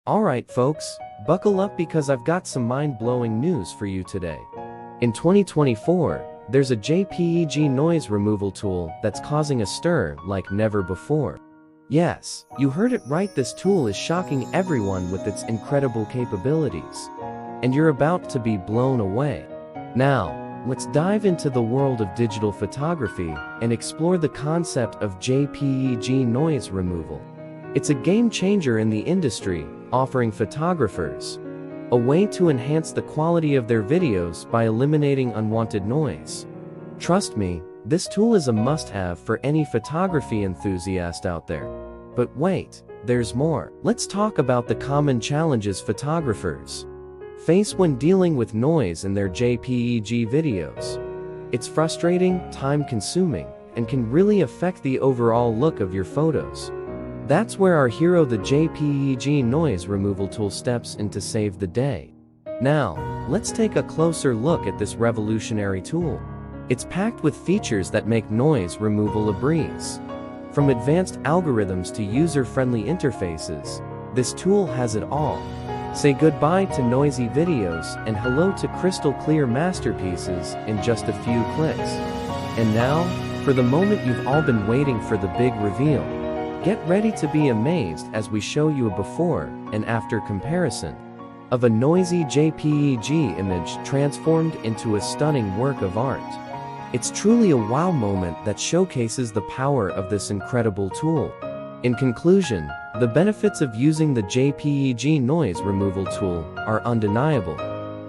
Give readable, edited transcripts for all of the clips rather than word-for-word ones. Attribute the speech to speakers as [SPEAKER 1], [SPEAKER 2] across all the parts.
[SPEAKER 1] Alright folks, buckle up because I've got some mind-blowing news for you today. In 2024, there's a JPEG noise removal tool that's causing a stir like never before. Yes, you heard it right, this tool is shocking everyone with its incredible capabilities. And you're about to be blown away. Now, let's dive into the world of digital photography and explore the concept of JPEG noise removal. It's a game changer in the industry, offering photographers a way to enhance the quality of their videos by eliminating unwanted noise. Trust me, this tool is a must-have for any photography enthusiast out there. But wait, there's more. Let's talk about the common challenges photographers face when dealing with noise in their JPEG videos. It's frustrating, time-consuming, and can really affect the overall look of your photos. That's where our hero, the JPEG noise removal tool, steps in to save the day. Now, let's take a closer look at this revolutionary tool. It's packed with features that make noise removal a breeze. From advanced algorithms to user-friendly interfaces, this tool has it all. Say goodbye to noisy videos and hello to crystal-clear masterpieces in just a few clicks. And now, for the moment you've all been waiting for, the big reveal. Get ready to be amazed as we show you a before and after comparison of a noisy JPEG image transformed into a stunning work of art. It's truly a wow moment that showcases the power of this incredible tool. In conclusion, the benefits of using the JPEG noise removal tool are undeniable.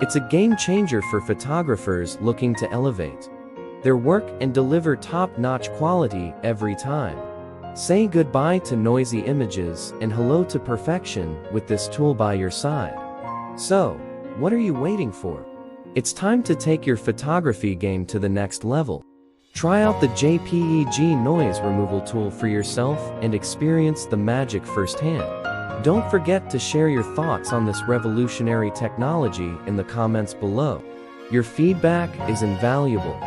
[SPEAKER 1] It's a game changer for photographers looking to elevate their work and deliver top-notch quality every time. Say goodbye to noisy images and hello to perfection with this tool by your side. So, what are you waiting for? It's time to take your photography game to the next level. Try out the JPEG noise removal tool for yourself and experience the magic firsthand. Don't forget to share your thoughts on this revolutionary technology in the comments below. Your feedback is invaluable.